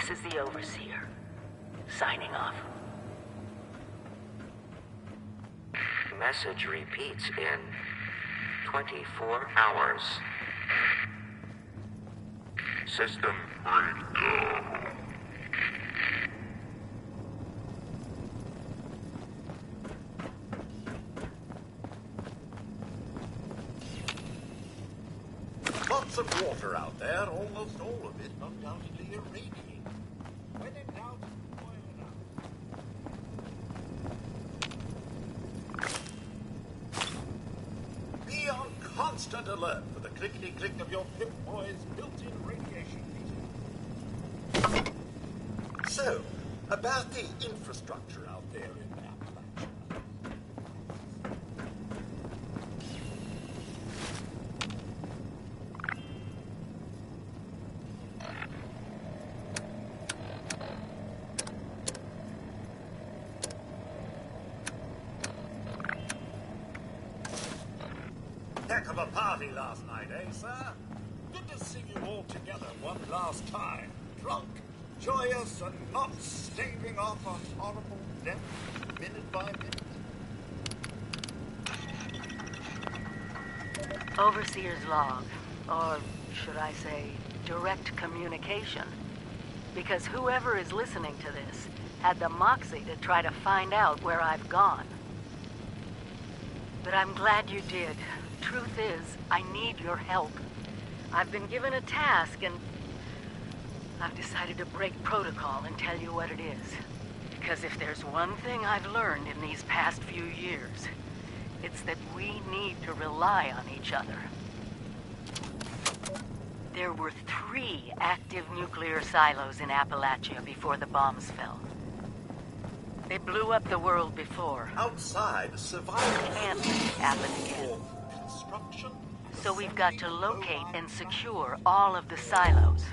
This is the Overseer. Signing off. Message repeats in 24 hours. System breakdown. Lots of water out there, almost all of it undoubtedly irradiated. When in doubt, boil it up. Be on constant alert for the clickety-click of your Pip-Boy's built-in radiation meter. So, about the infrastructure out there in Appalachia. Heck of a party last night, eh, sir? Good to see you all together one last time. Drunk, joyous, and not staving off a horrible death minute by minute. Overseer's log, or should I say, direct communication. Because whoever is listening to this had the moxie to try to find out where I've gone. But I'm glad you did. Truth is, I need your help. I've been given a task and I've decided to break protocol and tell you what it is. Because if there's one thing I've learned in these past few years, it's that we need to rely on each other. There were 3 active nuclear silos in Appalachia before the bombs fell. They blew up the world before. Outside, survival Can't happen again. construction. So we've got to locate and secure all of the silos.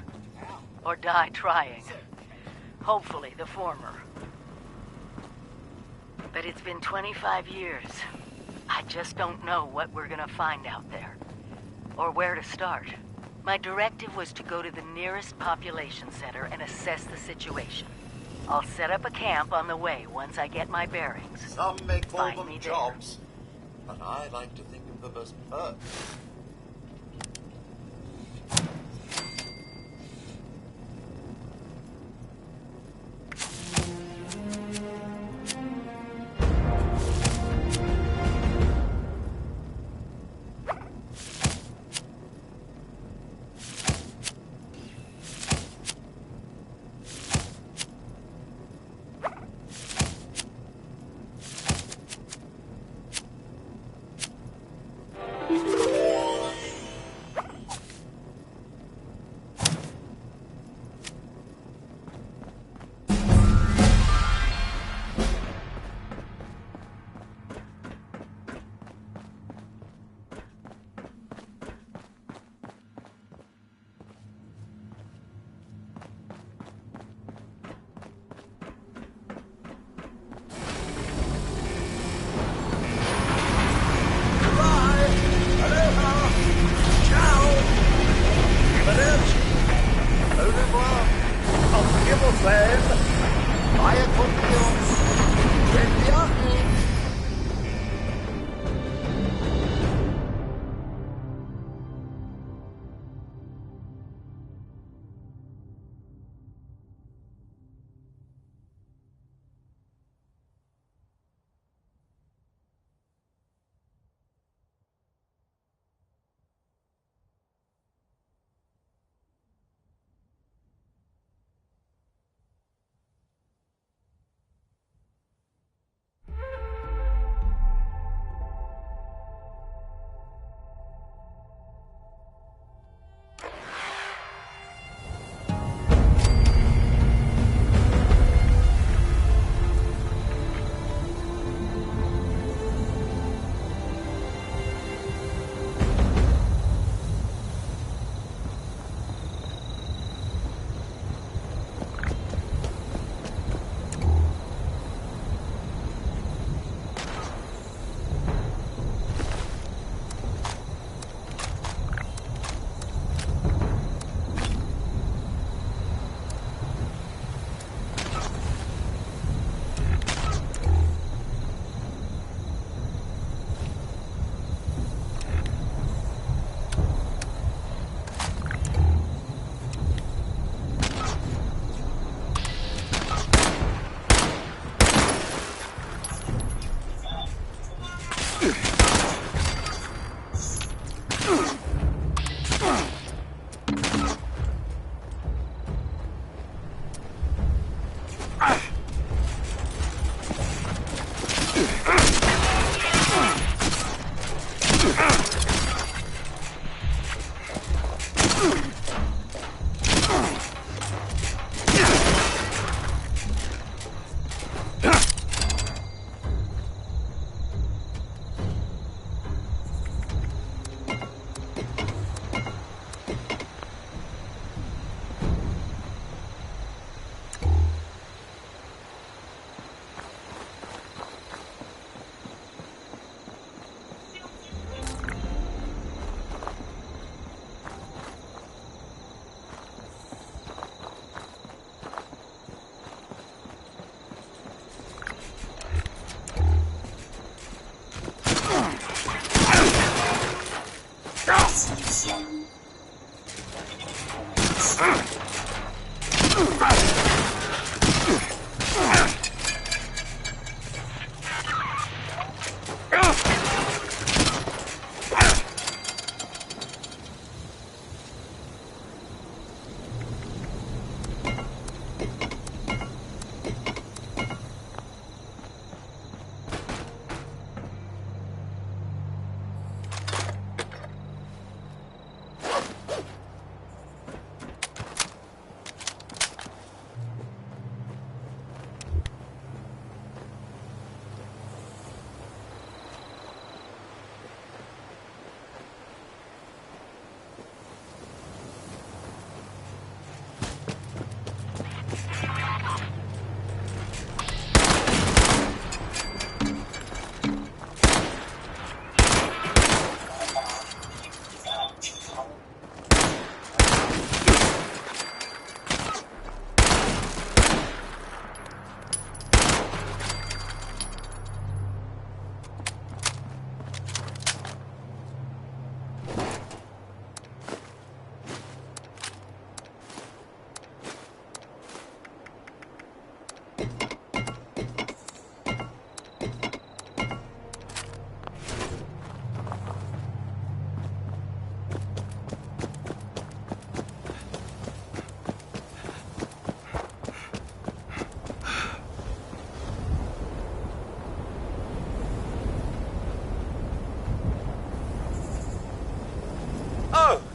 Or die trying. Hopefully the former. But it's been 25 years. I just don't know what we're gonna find out there. Or where to start. My directive was to go to the nearest population center and assess the situation. I'll set up a camp on the way once I get my bearings. Some may call Find them me there. jobs, but I like to think of them as perks.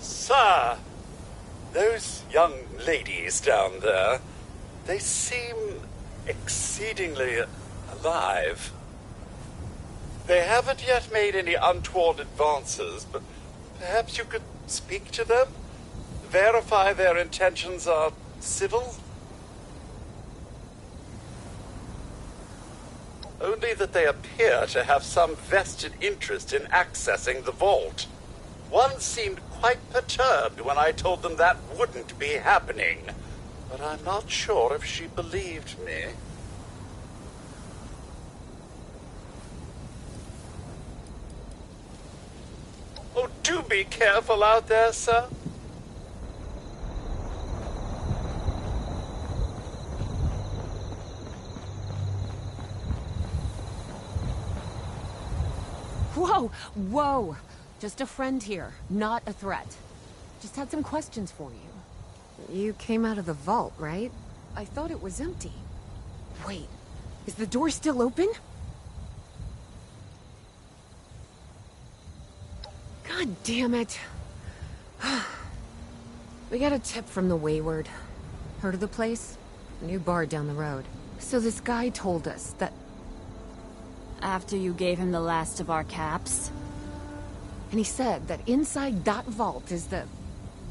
Sir, those young ladies down there, they seem exceedingly alive. They haven't yet made any untoward advances, but perhaps you could speak to them? Verify their intentions are civil? Only that they appear to have some vested interest in accessing the vault. One seemed quite perturbed when I told them that wouldn't be happening, but I'm not sure if she believed me. Oh, do be careful out there, sir. Whoa! Whoa! Just a friend here, not a threat. Just had some questions for you. You came out of the vault, right? I thought it was empty. Wait, is the door still open? God damn it. We got a tip from the Wayward. Heard of the place? New bar down the road. So this guy told us that... After you gave him the last of our caps? And he said that inside that vault is the...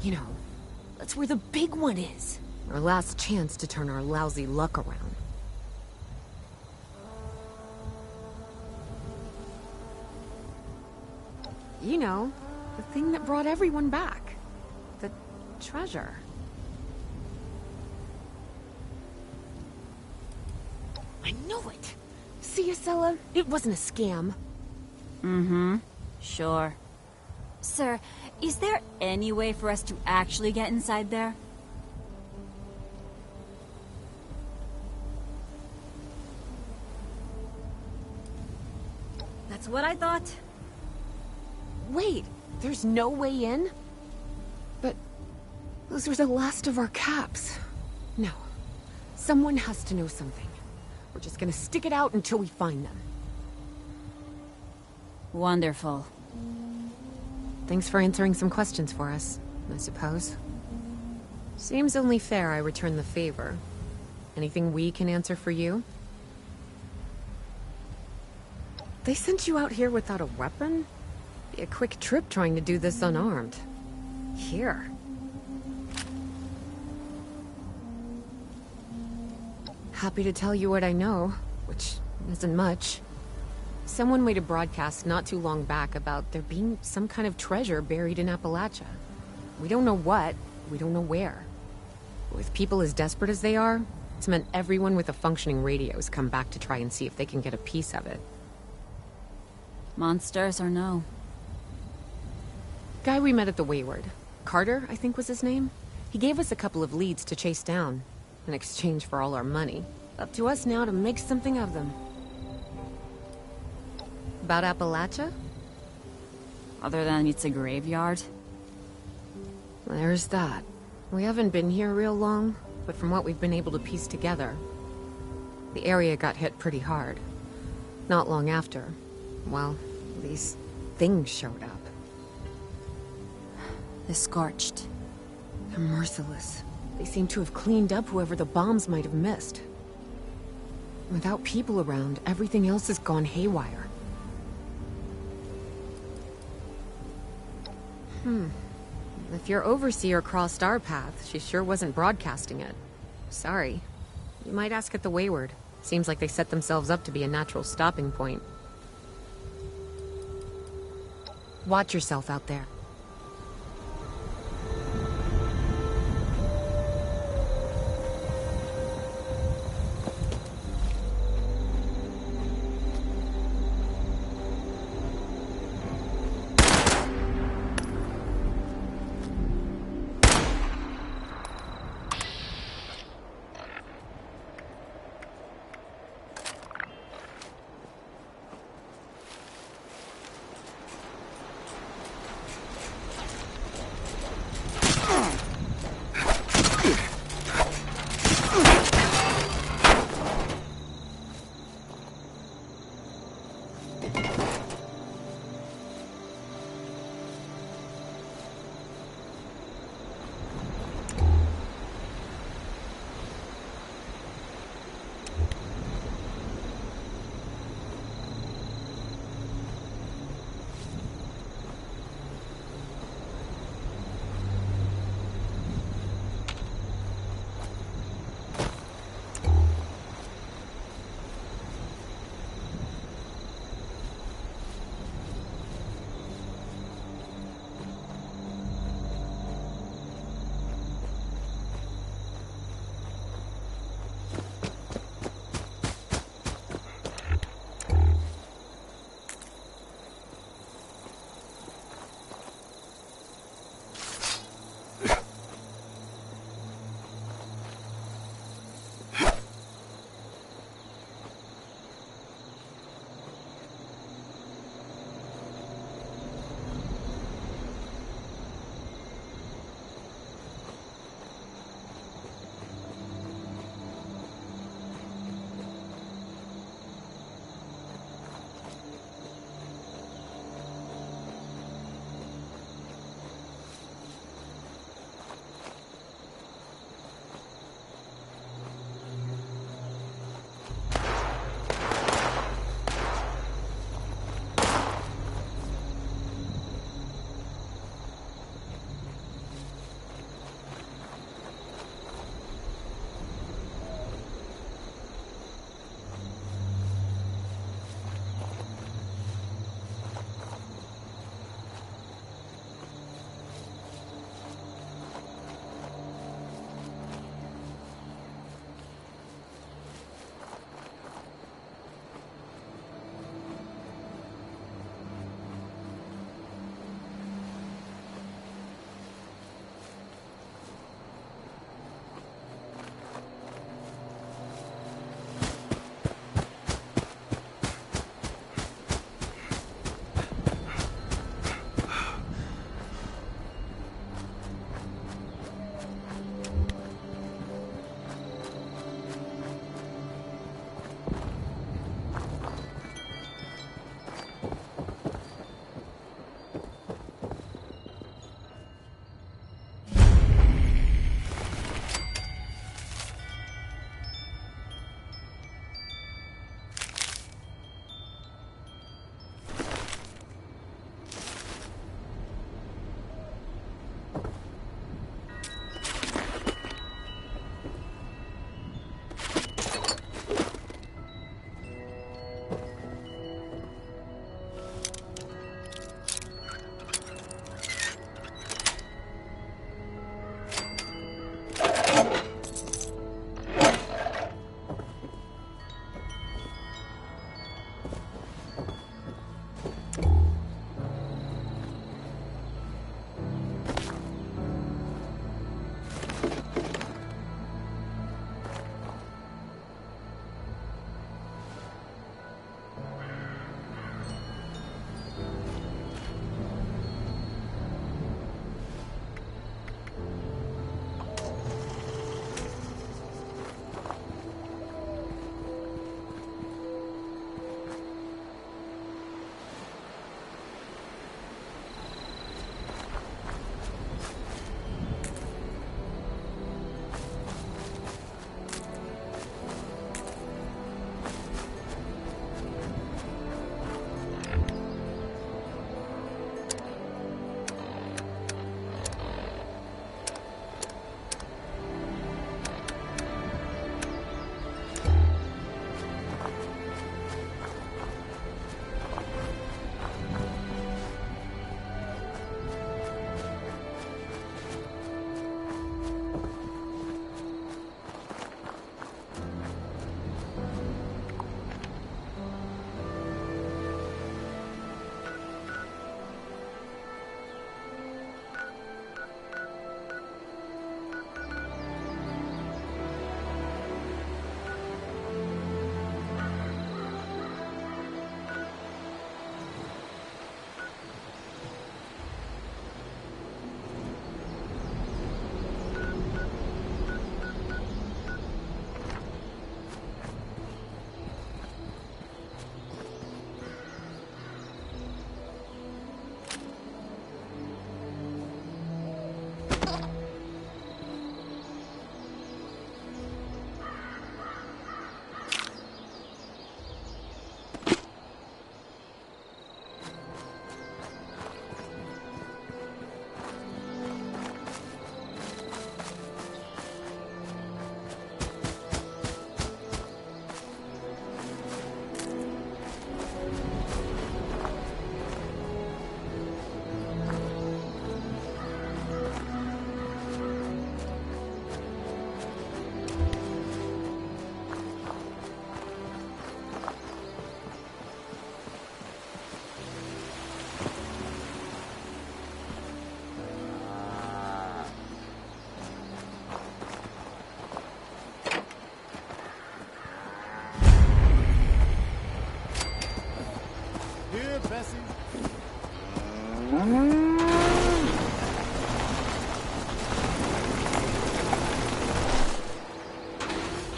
You know, that's where the big one is. Our last chance to turn our lousy luck around. You know, the thing that brought everyone back. The treasure. I knew it! See, Acela, it wasn't a scam. Mm-hmm. Sure. Sir, is there any way for us to actually get inside there? That's what I thought. Wait, there's no way in? But those were the last of our caps. No. Someone has to know something. We're just gonna stick it out until we find them. Wonderful. Thanks for answering some questions for us, I suppose. Seems only fair I return the favor. Anything we can answer for you? They sent you out here without a weapon? Be a quick trip trying to do this unarmed. Here. Happy to tell you what I know, which isn't much. Someone made a broadcast not too long back about there being some kind of treasure buried in Appalachia. We don't know what, we don't know where. With people as desperate as they are, it's meant everyone with a functioning radio has come back to try and see if they can get a piece of it. Monsters or no? Guy we met at the Wayward. Carter, I think was his name. He gave us a couple of leads to chase down, in exchange for all our money. Up to us now to make something of them. About Appalachia? Other than it's a graveyard? There's that. We haven't been here real long, but from what we've been able to piece together, the area got hit pretty hard. Not long after, well, these things showed up. The Scorched. They're merciless. They seem to have cleaned up whoever the bombs might have missed. Without people around, everything else has gone haywire. If your overseer crossed our path, she sure wasn't broadcasting it. Sorry. You might ask at the Wayward. Seems like they set themselves up to be a natural stopping point. Watch yourself out there.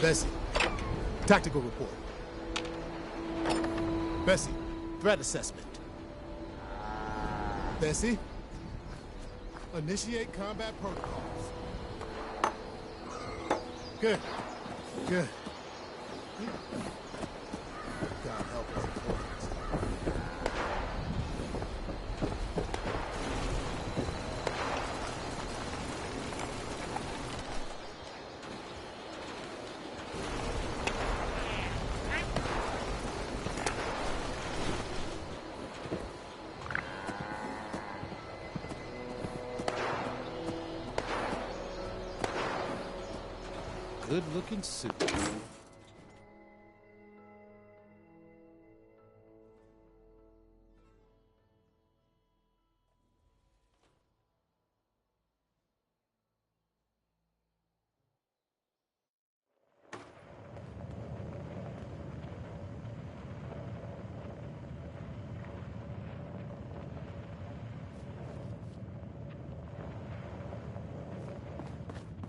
Bessie, tactical report. Bessie, threat assessment. Bessie, initiate combat protocols. Good. Good. God help us. Good-looking suit.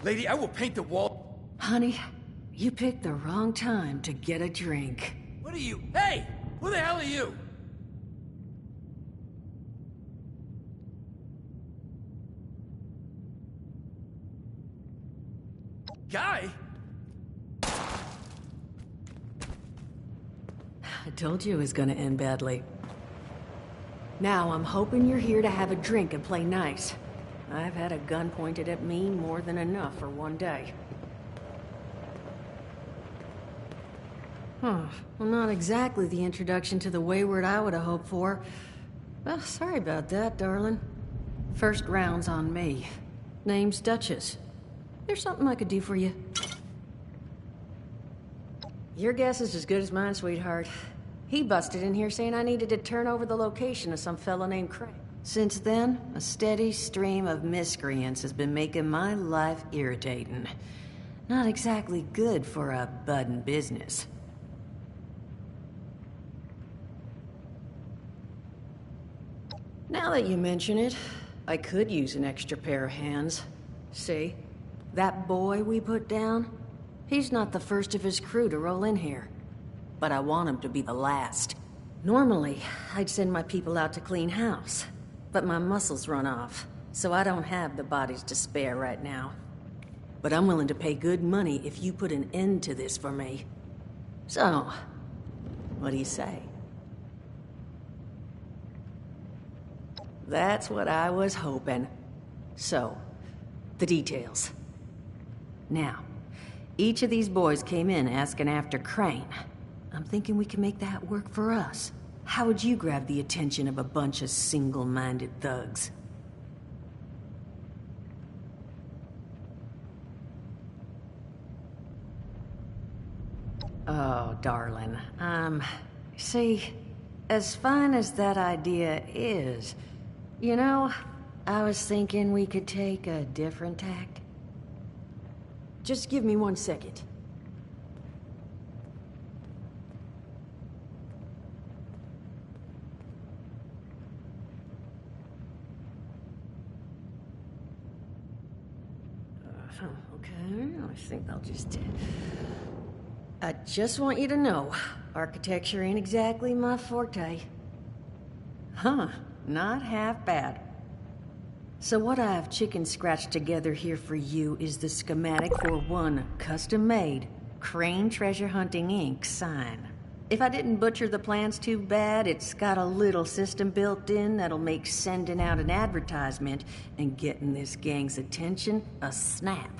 Lady, I will paint the wall. Honey, you picked the wrong time to get a drink. What are you? Hey! Who the hell are you? Guy? I told you it was gonna end badly. Now I'm hoping you're here to have a drink and play nice. I've had a gun pointed at me more than enough for one day. Well, not exactly the introduction to the Wayward I would have hoped for. Well, sorry about that, darling. First round's on me. Name's Duchess. There's something I could do for you. Your guess is as good as mine, sweetheart. He busted in here saying I needed to turn over the location of some fellow named Craig. Since then, a steady stream of miscreants has been making my life irritating. Not exactly good for a budding business. Now that you mention it, I could use an extra pair of hands. See? That boy we put down? He's not the first of his crew to roll in here. But I want him to be the last. Normally, I'd send my people out to clean house. But my muscles run off, so I don't have the bodies to spare right now. But I'm willing to pay good money if you put an end to this for me. So, what do you say? That's what I was hoping. So, the details. Now, each of these boys came in asking after Crane. I'm thinking we can make that work for us. How would you grab the attention of a bunch of single-minded thugs? Oh, darling. See, as fine as that idea is, you know, I was thinking we could take a different tack. Just give me 1 second. Okay, I think I'll just... I just want you to know, architecture ain't exactly my forte. Huh, not half bad. So what I've chicken-scratched together here for you is the schematic for one custom-made Crane Treasure Hunting Inc. sign. If I didn't butcher the plans too bad, it's got a little system built in that'll make sending out an advertisement and getting this gang's attention a snap.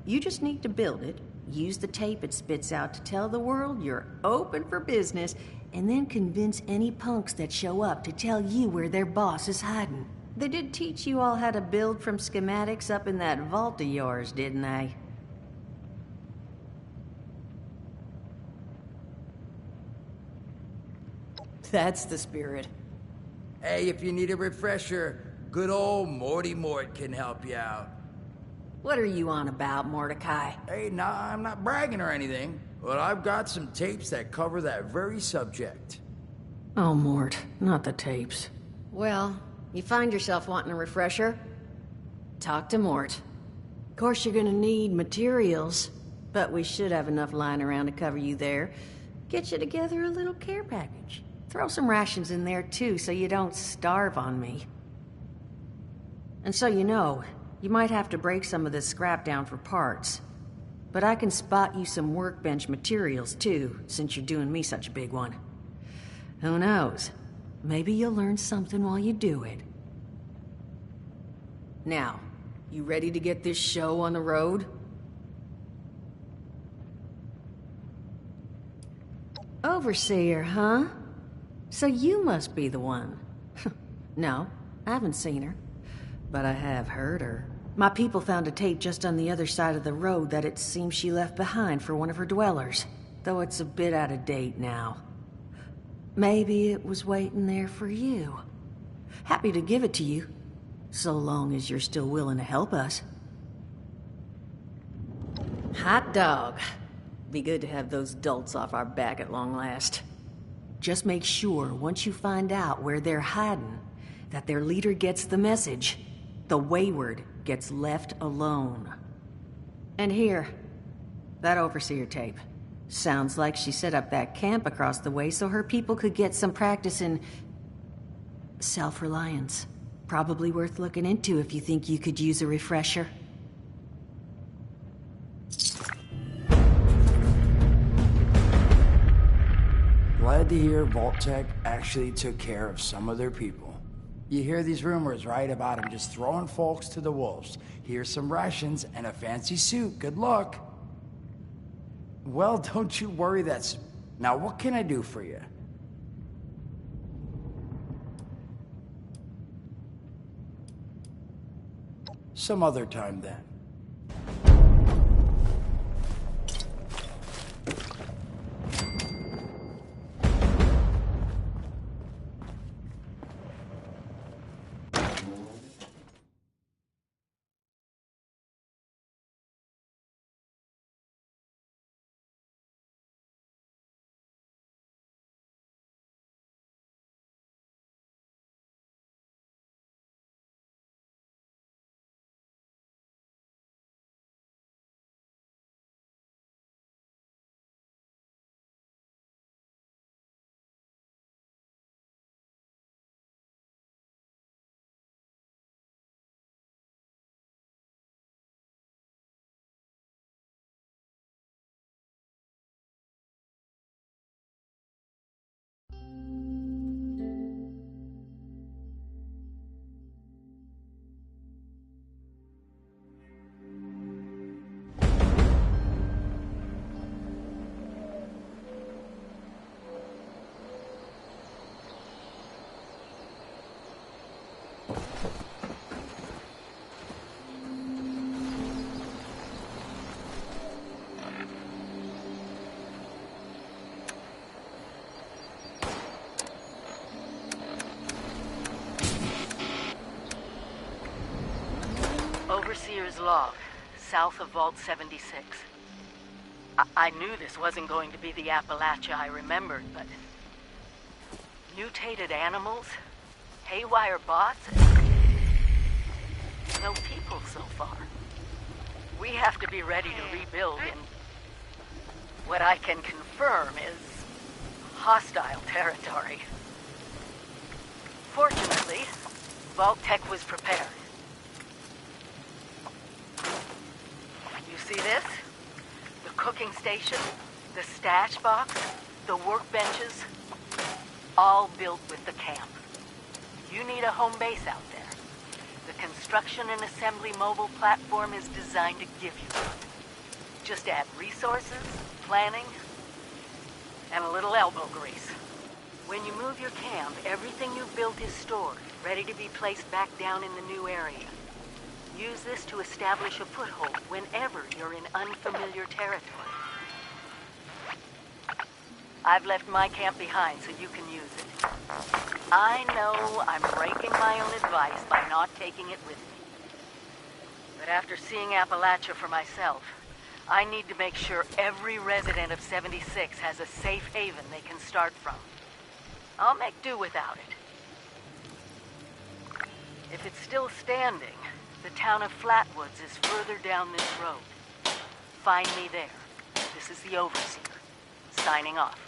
You just need to build it, use the tape it spits out to tell the world you're open for business, and then convince any punks that show up to tell you where their boss is hiding. They did teach you all how to build from schematics up in that vault of yours, didn't they? That's the spirit. Hey, if you need a refresher, good old Morty Mort can help you out. What are you on about, Mordecai? Hey, nah, I'm not bragging or anything, but I've got some tapes that cover that very subject. Oh, Mort, not the tapes. Well, you find yourself wanting a refresher? Talk to Mort. Of course, you're gonna need materials. But we should have enough lying around to cover you there. Get you together a little care package. Throw some rations in there too, so you don't starve on me. And so you know, you might have to break some of this scrap down for parts. But I can spot you some workbench materials too, since you're doing me such a big one. Who knows? Maybe you'll learn something while you do it. Now, you ready to get this show on the road? Overseer, huh? So you must be the one. No, I haven't seen her. But I have heard her. My people found a tape just on the other side of the road that it seems she left behind for one of her dwellers. Though it's a bit out of date now. Maybe it was waiting there for you. Happy to give it to you. So long as you're still willing to help us. Hot dog. Be good to have those dolts off our back at long last. Just make sure, once you find out where they're hiding, that their leader gets the message. The wayward gets left alone. And here, that Overseer tape. Sounds like she set up that camp across the way so her people could get some practice in self-reliance. Probably worth looking into if you think you could use a refresher. Glad to hear Vault-Tec actually took care of some of their people. You hear these rumors, right, about them just throwing folks to the wolves. Here's some rations and a fancy suit. Good luck. Well, don't you worry, that's... Now, what can I do for you? Some other time, then. Overseer's log, south of Vault 76. I knew this wasn't going to be the Appalachia I remembered, but... mutated animals? Haywire bots? No people so far. We have to be ready to rebuild in... what I can confirm is... hostile territory. Fortunately, Vault-Tec was prepared. See this? The cooking station, the stash box, the workbenches, all built with the camp. You need a home base out there. The construction and assembly mobile platform is designed to give you one. Just add resources, planning, and a little elbow grease. When you move your camp, everything you've built is stored, ready to be placed back down in the new area. Use this to establish a foothold whenever you're in unfamiliar territory. I've left my camp behind so you can use it. I know I'm breaking my own advice by not taking it with me. But after seeing Appalachia for myself, I need to make sure every resident of 76 has a safe haven they can start from. I'll make do without it. If it's still standing, the town of Flatwoods is further down this road. find me there. This is the Overseer, signing off.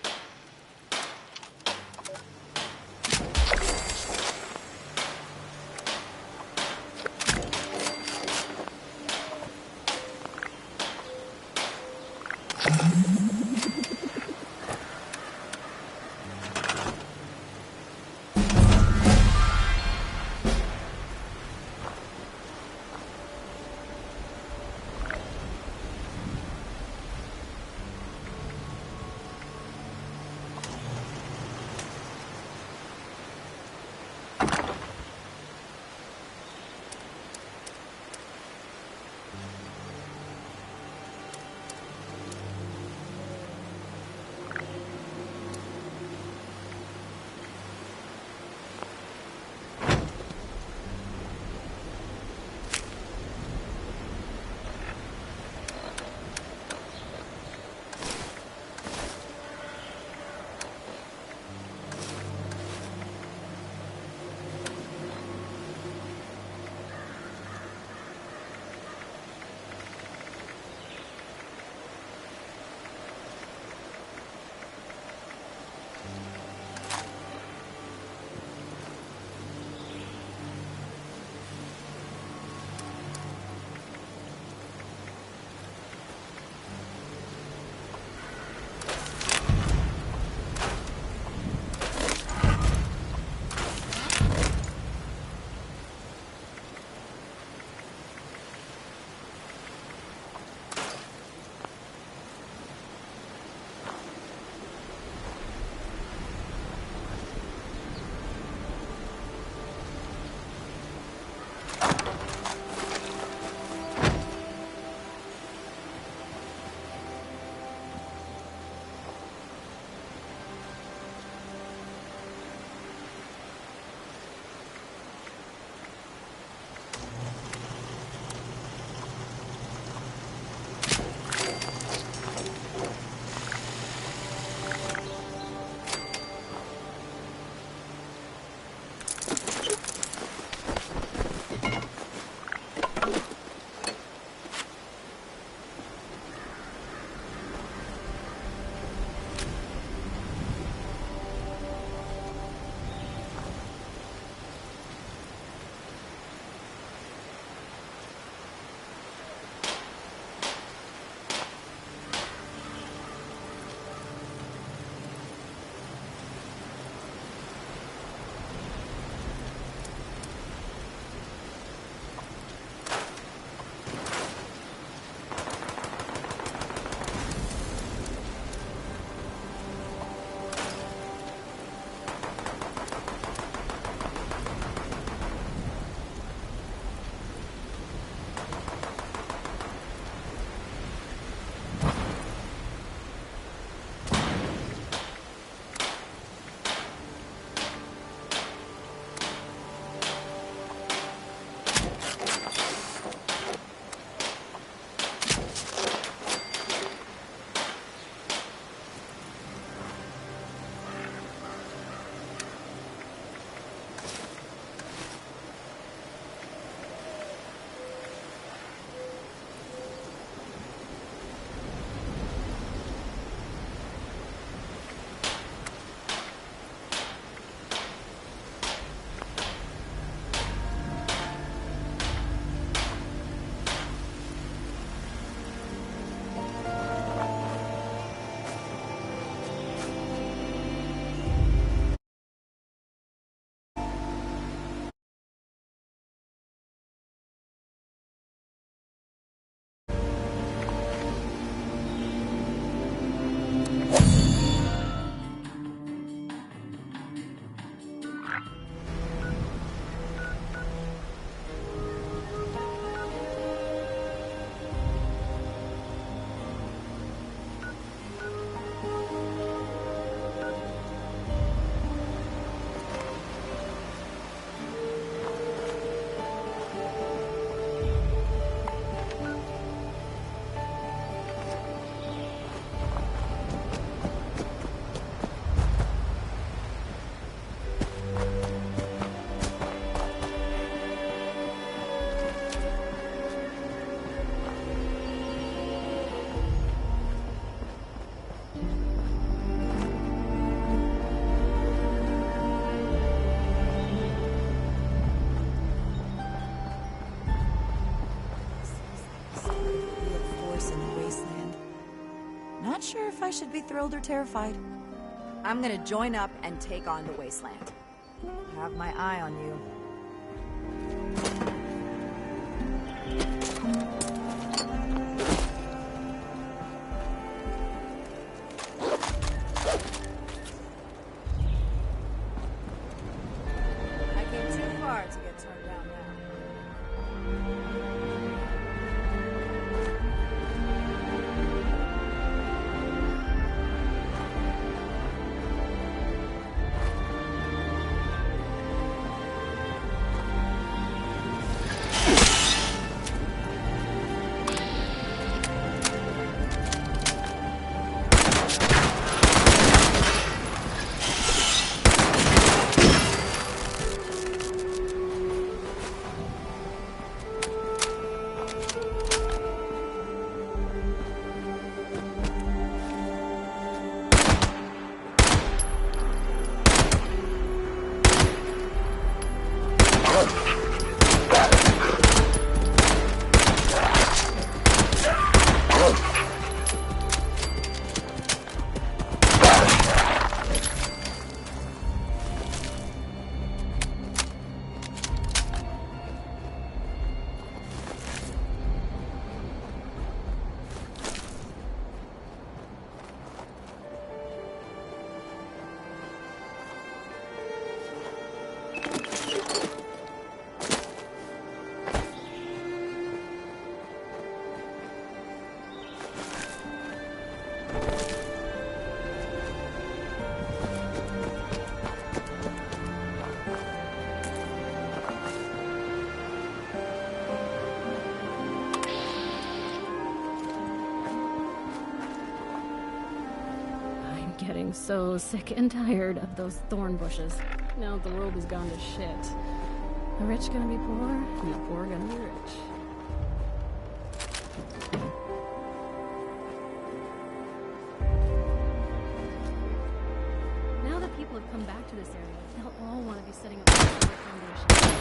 not sure if I should be thrilled or terrified. I'm gonna join up and take on the wasteland. I have my eye on you. I came too far to get turned down now. Getting so sick and tired of those thorn bushes. Now the world has gone to shit. The rich gonna be poor, and the poor gonna be rich. Now that people have come back to this area, they'll all want to be setting up a foundation.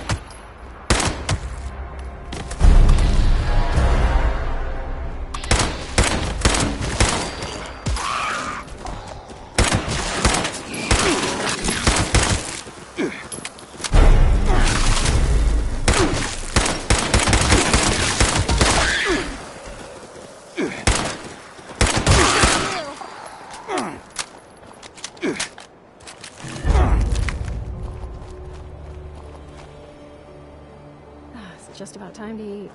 Just about time to eat.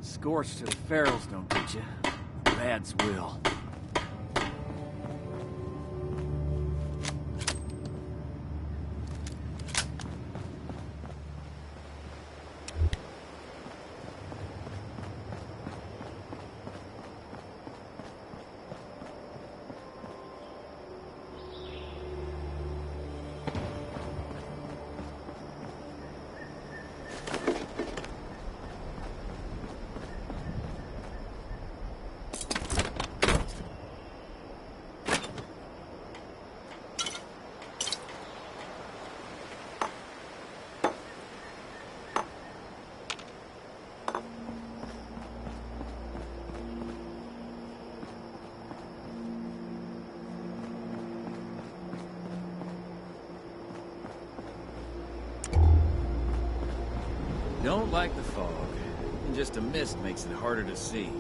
Scorched to the ferals don't get you. Bads will. Don't like the fog. And just a mist makes it harder to see.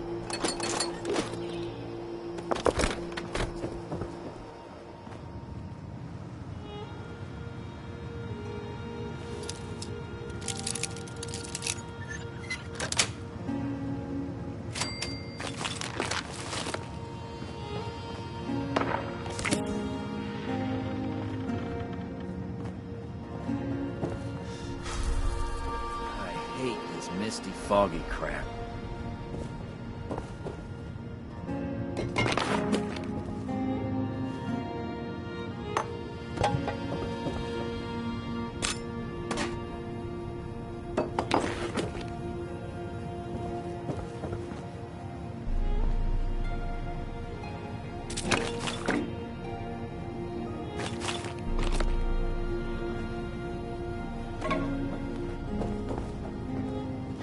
Misty, foggy crap.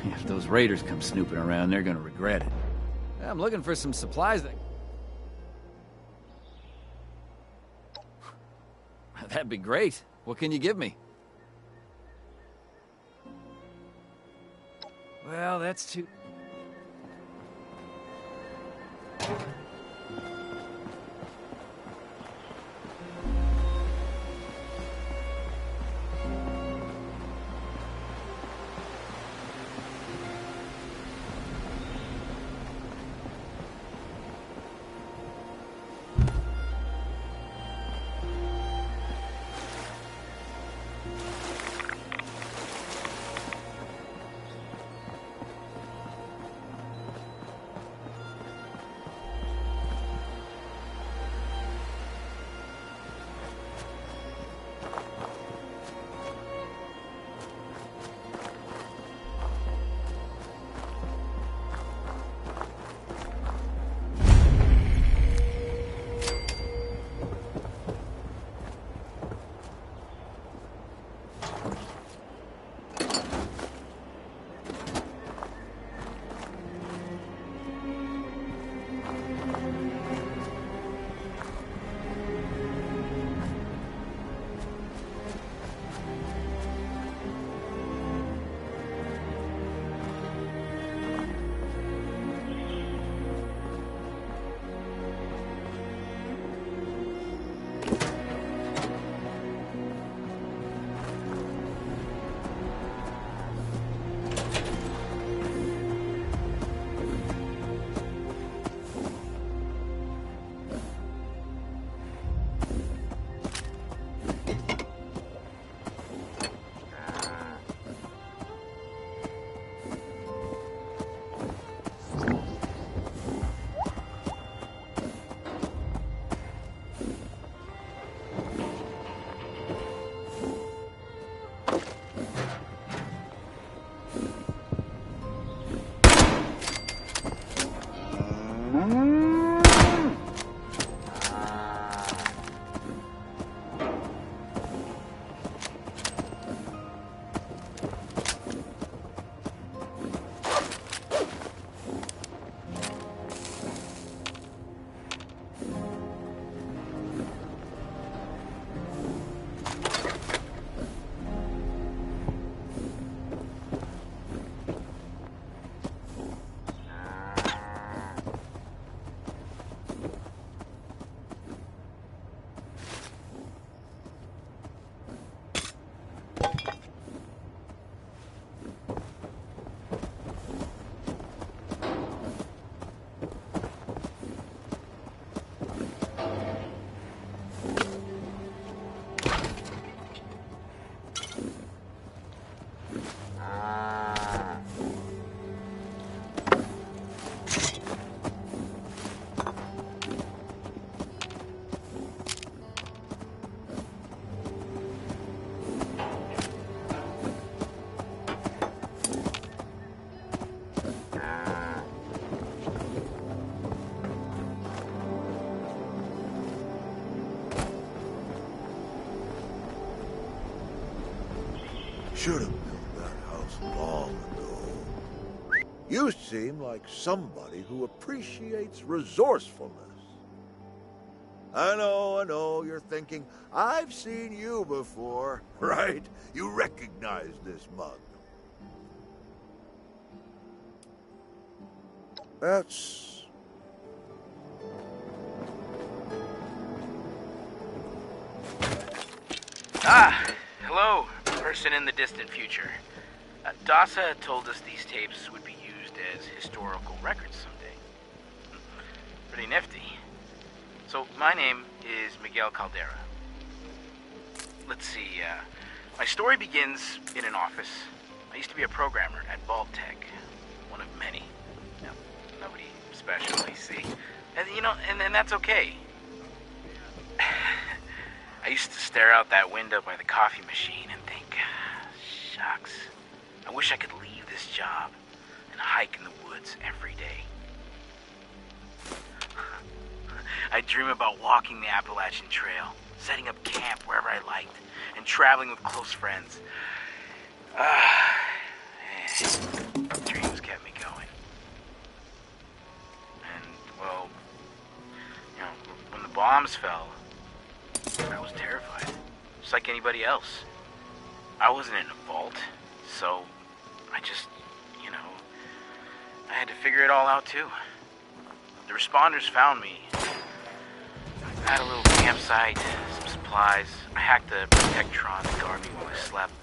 If those raiders come snooping around, they're gonna regret it. I'm looking for some supplies that... That'd be great. What can you give me? Well, that's too... Should have built that house long ago. You seem like somebody who appreciates resourcefulness. I know, you're thinking, I've seen you before, right? You recognize this mug. That's... Hello, person in the distant future. Dasa told us these tapes would be used as historical records someday. Pretty nifty. So, my name is Miguel Caldera. Let's see, my story begins in an office. I used to be a programmer at Vault-Tec, one of many. No, nobody special, you see. And, and that's okay. I used to stare out that window by the coffee machine and think, shucks, I wish I could leave this job and hike in the woods every day. I dream about walking the Appalachian Trail, setting up camp wherever I liked, and traveling with close friends. Dreams kept me going. And, well, when the bombs fell, I was terrified, just like anybody else. I wasn't in a vault, so I just, I had to figure it all out too. The responders found me. I had a little campsite, some supplies. I hacked the Protectron to guard me while I slept.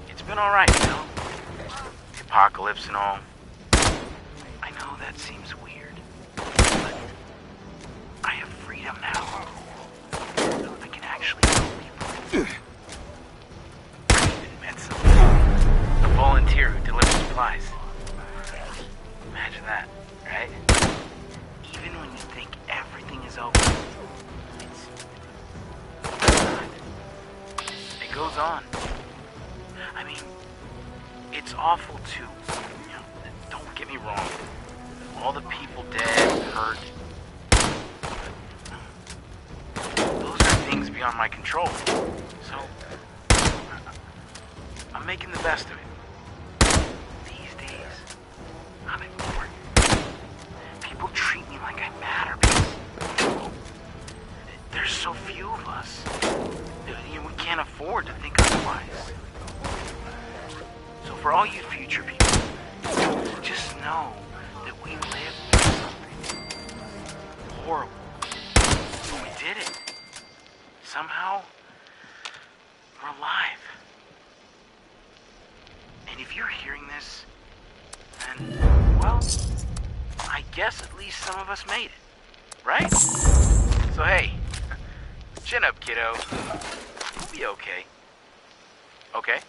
It's been alright, The apocalypse and all. I know that seems weird, but I have freedom now. I can actually help people. I even met someone. A volunteer who delivers supplies. Imagine that, right? Even when you think everything is over, it's not. It goes on. I mean, it's awful too. Don't get me wrong. All the people dead, hurt. Those are things beyond my control. So, I'm making the best of it. These days, I'm important. People treat me like I matter because there's so few of us. We can't afford to think otherwise. So for all you future people, just know that we lived through something horrible. But we did it. Somehow, we're alive. And if you're hearing this, then, well, I guess at least some of us made it, right? So hey, chin up, kiddo. We'll be okay. Okay?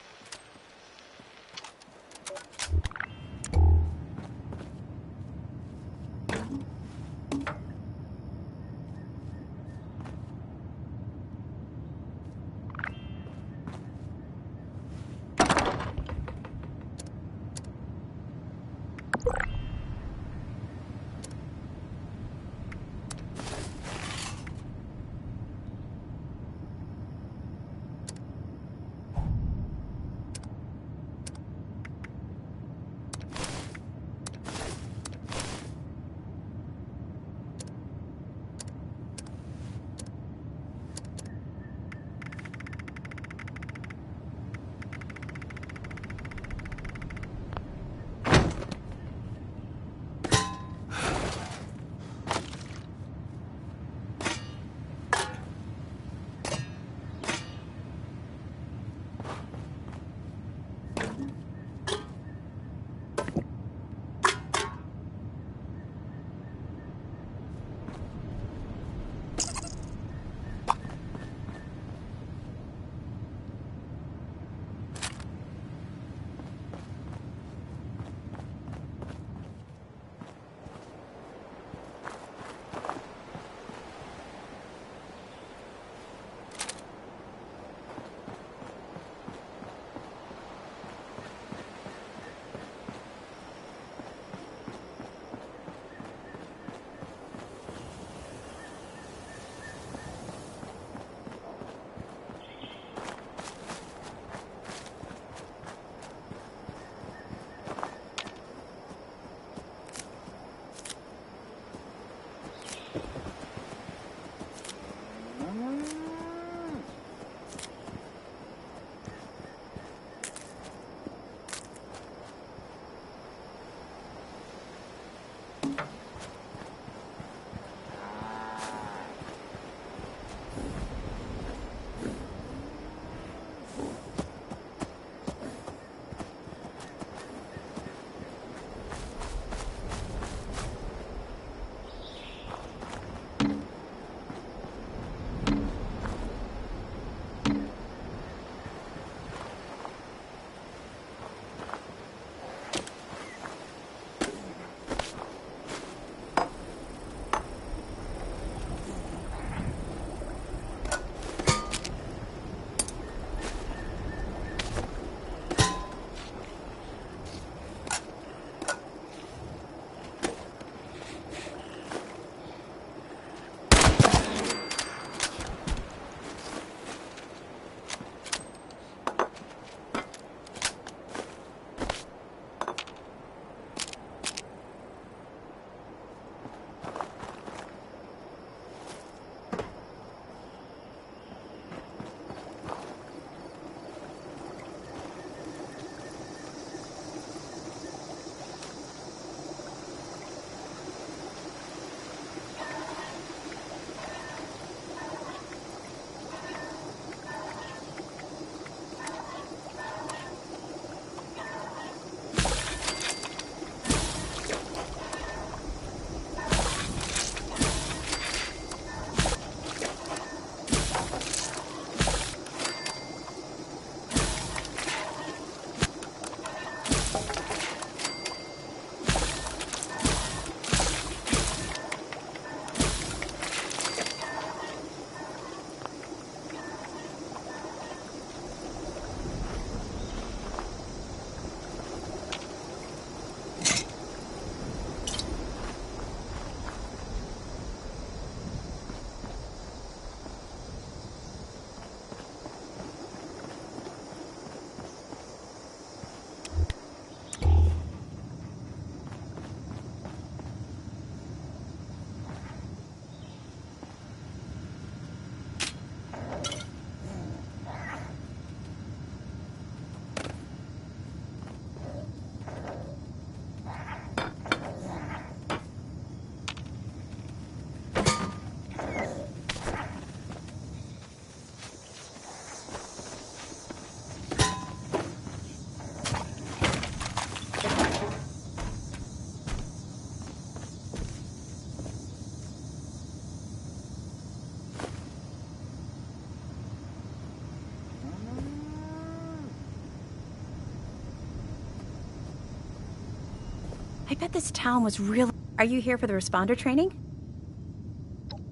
I bet this town was real. Are you here for the responder training?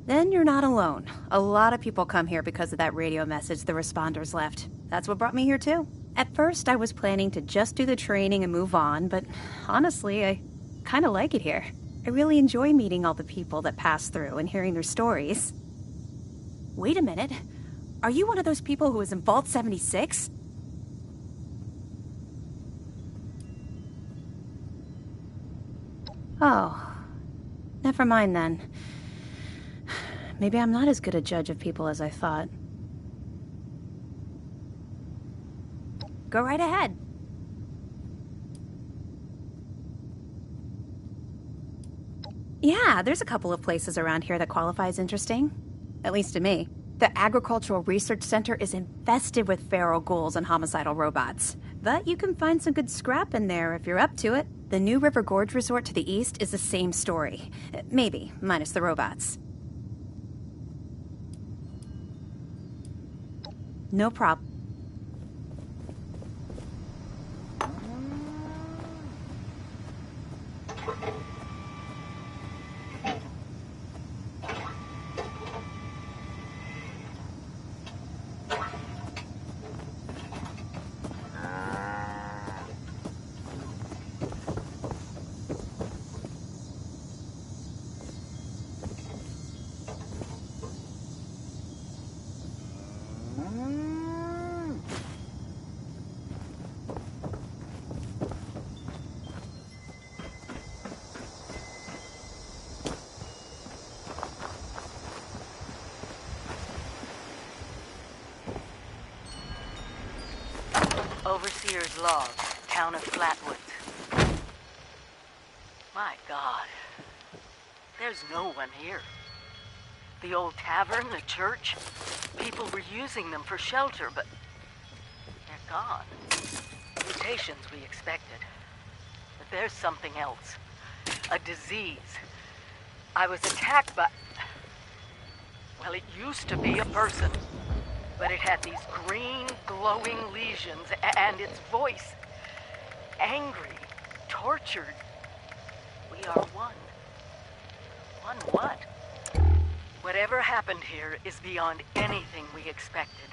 Then you're not alone. A lot of people come here because of that radio message the responders left. That's what brought me here too. At first, I was planning to just do the training and move on, but honestly, I kind of like it here. I really enjoy meeting all the people that pass through and hearing their stories. Wait a minute. Are you one of those people who was in Vault 76? Oh. Never mind then. Maybe I'm not as good a judge of people as I thought. Go right ahead. Yeah, there's a couple of places around here that qualify as interesting. At least to me. The Agricultural Research Center is infested with feral ghouls and homicidal robots. But you can find some good scrap in there if you're up to it. The New River Gorge Resort to the east is the same story. Maybe, minus the robots. No problem. Overseer's log, town of Flatwoods. My God. There's no one here. The old tavern, the church, people were using them for shelter, but they're gone. Mutations we expected. But there's something else. A disease. I was attacked by... Well, it used to be a person. But it had these green, glowing lesions, and its voice. Angry, tortured. We are one. One what? Whatever happened here is beyond anything we expected.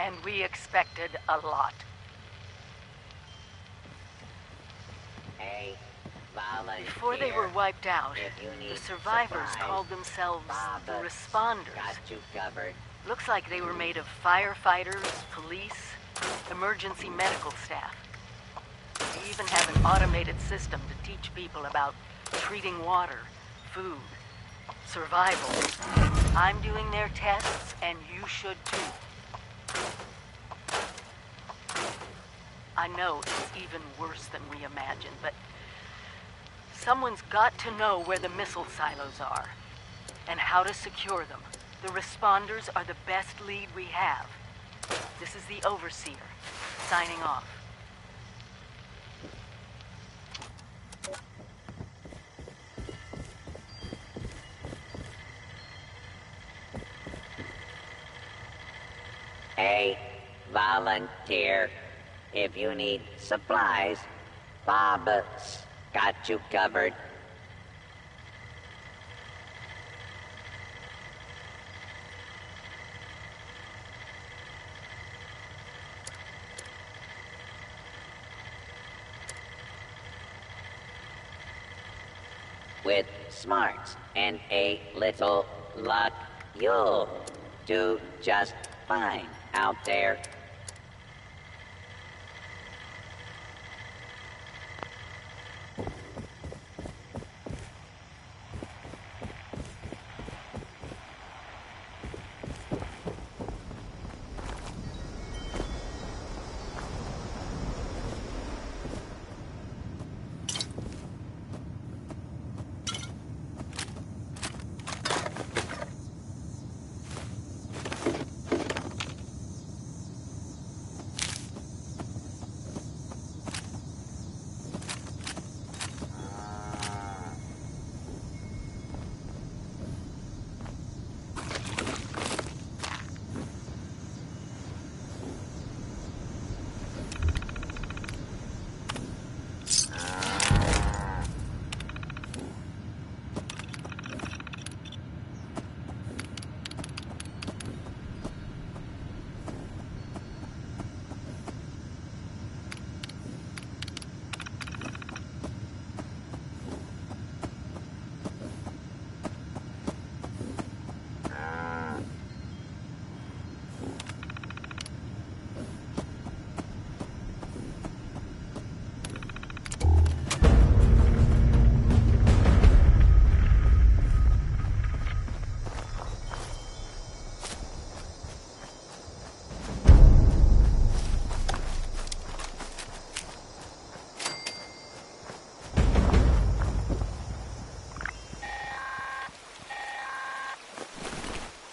And we expected a lot. Hey, Before they were wiped out, the survivors called themselves the Responders. Got you covered. Looks like they were made of firefighters, police, emergency medical staff. They even have an automated system to teach people about treating water, food, survival. I'm doing their tests, and you should too. I know it's even worse than we imagined, but someone's got to know where the missile silos are and how to secure them. The Responders are the best lead we have. This is the Overseer, signing off. Hey, volunteer. If you need supplies, Bob's got you covered. With smarts and a little luck, you'll do just fine out there.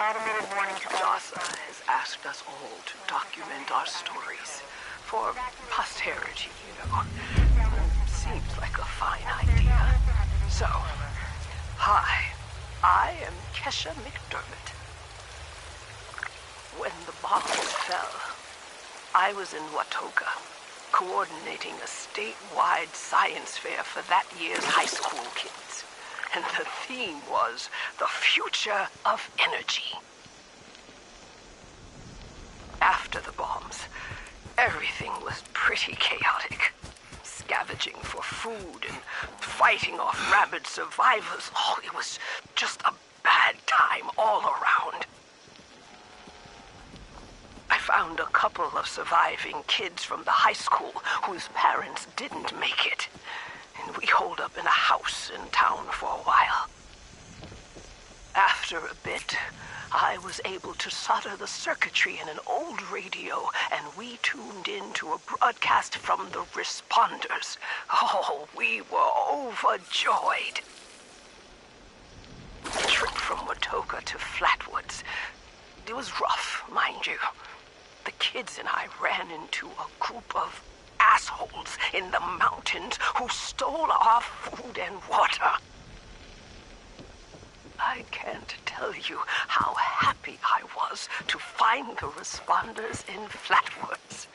Automated warning to all. DASA has asked us all to document our stories for posterity, you know. Seems like a fine idea. So, hi, I am Kesha McDermott. When the bombs fell, I was in Watoga, coordinating a statewide science fair for that year's high school kids. And the theme was the future of energy. After the bombs, everything was pretty chaotic. Scavenging for food and fighting off rabid survivors. Oh, it was just a bad time all around. I found a couple of surviving kids from the high school whose parents didn't make it. And we holed up in a house in town for a while. After a bit, I was able to solder the circuitry in an old radio, and we tuned in to a broadcast from the responders. Oh, we were overjoyed. The trip from Watoga to Flatwoods, it was rough, mind you. The kids and I ran into a group of assholes in the mountains who stole our food and water. I can't tell you how happy I was to find the responders in Flatwoods.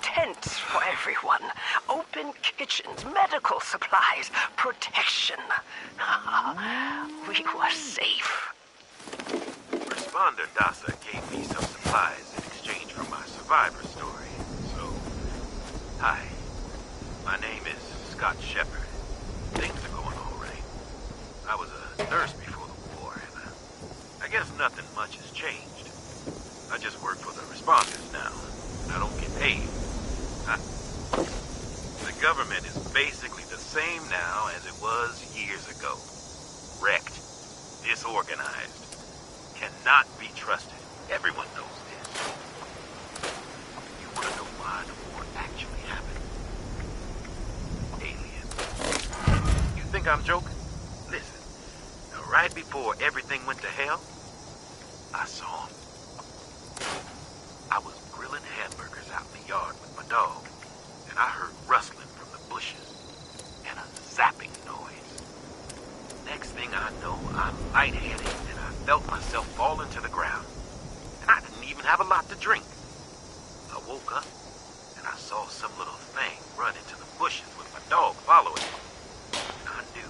Tents for everyone, open kitchens, medical supplies, protection. We were safe. Responder Dasa gave me some supplies in exchange for my survivor story. So, hi. My name is Scott Shepard. Things are going all right. I was a nurse before the war, and I guess nothing much has changed. I just work for the responders now. I don't get paid. The government is basically the same now as it was years ago. Wrecked. Disorganized. Cannot be trusted. Everyone knows this. You want to know why the war actually happened? Aliens. You think I'm joking? Listen. Right before everything went to hell, I saw them. I was grilling hamburgers out in the yard with my dog, and I heard rustling from the bushes and a zapping noise. Next thing I know, I'm lightheaded, and I felt myself falling to the ground. And I didn't even have a lot to drink. I woke up, and I saw some little thing run into the bushes with my dog following. I knew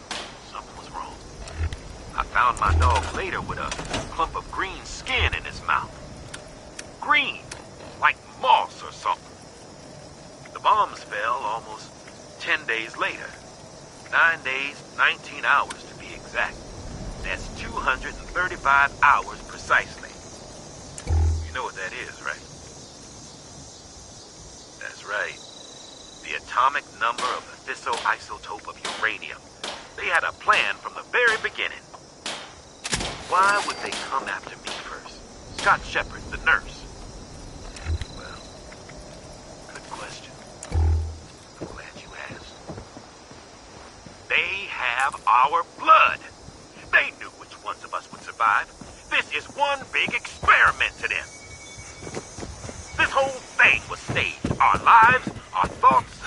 something was wrong. I found my dog later with a clump of green skin in his mouth. Green, like moss or something. The bombs fell almost 10 days later. 9 days, 19 hours to be exact. That's 235 hours precisely. You know what that is, right? That's right. The atomic number of the fissile isotope of uranium. They had a plan from the very beginning. Why would they come after me first? Scott Shepard, the nurse. Well, good question. I'm glad you asked. They have our blood. They knew which ones of us would survive. This is one big experiment to them. This whole thing was staged. Our lives, our thoughts,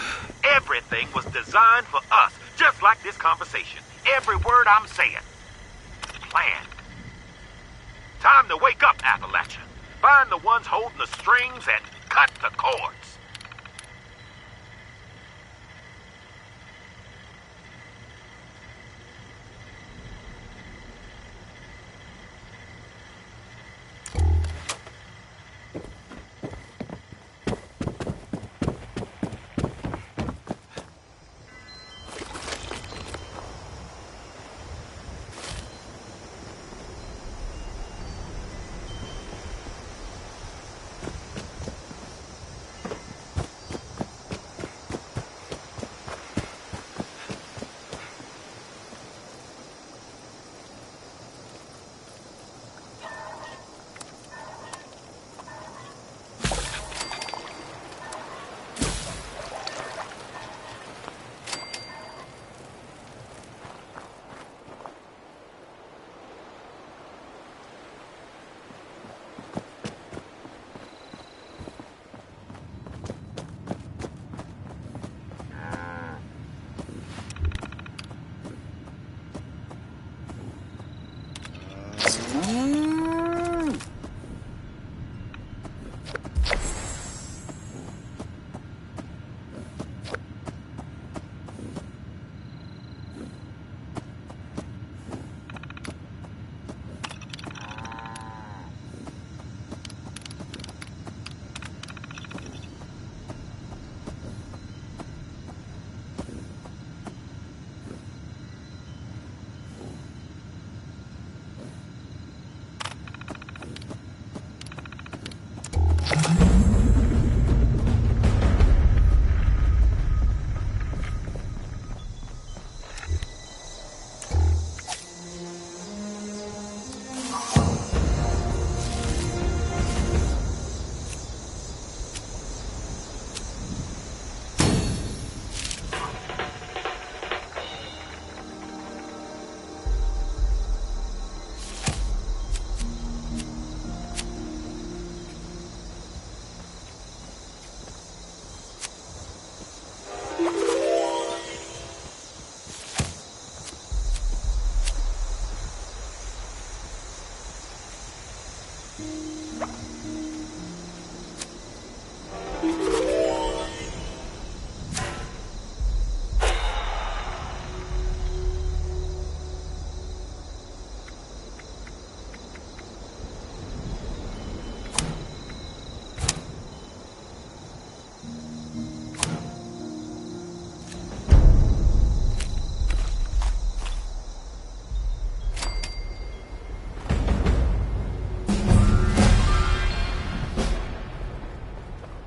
everything was designed for us. Just like this conversation. Every word I'm saying. Planned. Time to wake up, Appalachia. Find the ones holding the strings and cut the cords.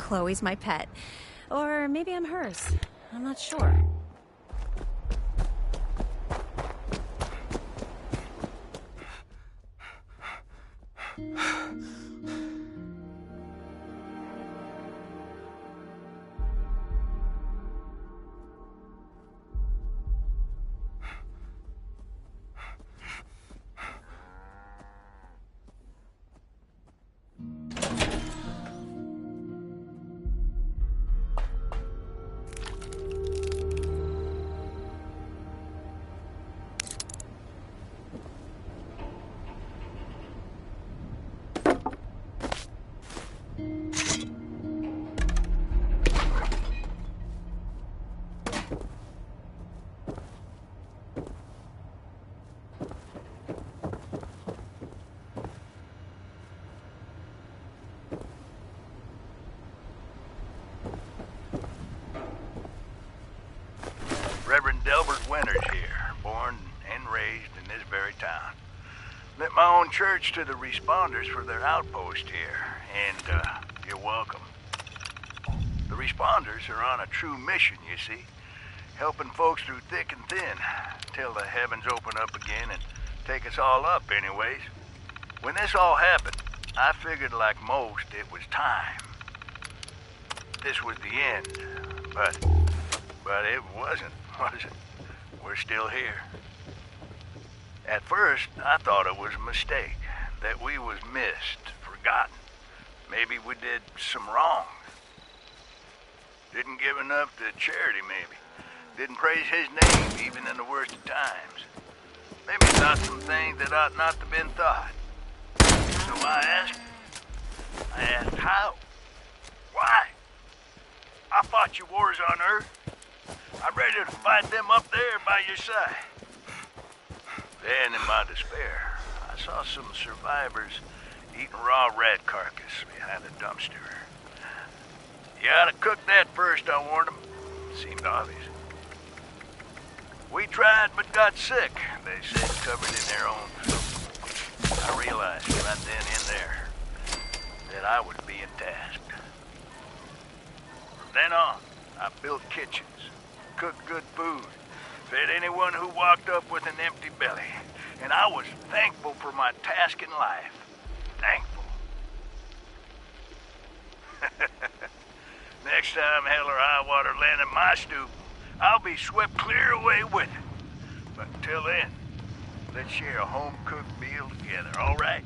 Chloe's my pet. Or maybe I'm hers. I'm not sure. Reverend Delbert Winters here, born and raised in this very town. Lent my own church to the responders for their outpost here, and you're welcome. The responders are on a true mission, you see, helping folks through thick and thin, till the heavens open up again and take us all up anyways. When this all happened, I figured like most it was time. This was the end, but it wasn't, was it? We're still here. At first, I thought it was a mistake, that we was missed, forgotten. Maybe we did some wrong. Didn't give enough to charity, maybe. Didn't praise his name, even in the worst of times. Maybe thought some things that ought not to have been thought. So I asked how? Why? I fought your wars on Earth. I'm ready to fight them up there by your side. Then, in my despair, I saw some survivors eating raw rat carcass behind a dumpster. You ought to cook that first, I warned them. Seemed obvious. We tried but got sick, they said, covered in their own food. I realized right then and there that I was being tasked. From then on, I built kitchens, cooked good food, fed anyone who walked up with an empty belly, and I was thankful for my task in life. Thankful. Next time hell or high water land in my stoop, I'll be swept clear away with it. But until then, let's share a home-cooked meal together, all right?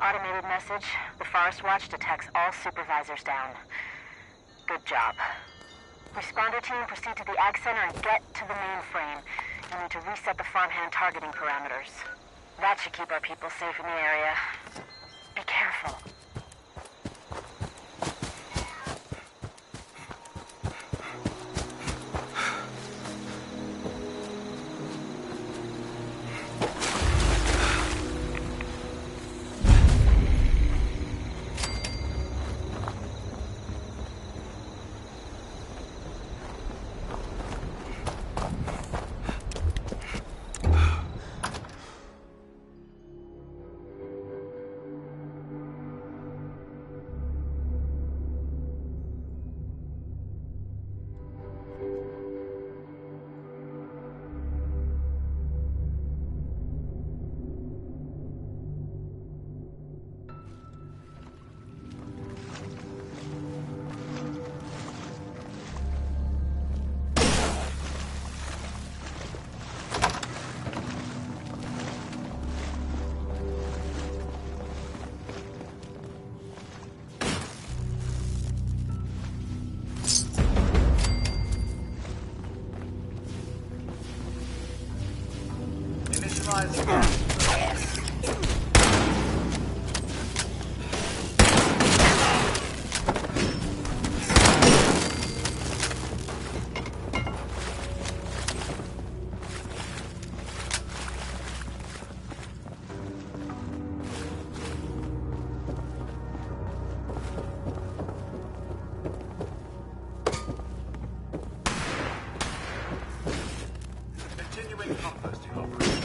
Automated message. The Forest Watch detects all supervisors down. Good job. Responder team, proceed to the Ag Center and get to the mainframe. You'll need to reset the farmhand targeting parameters. That should keep our people safe in the area. Be careful. Continuing composting operation.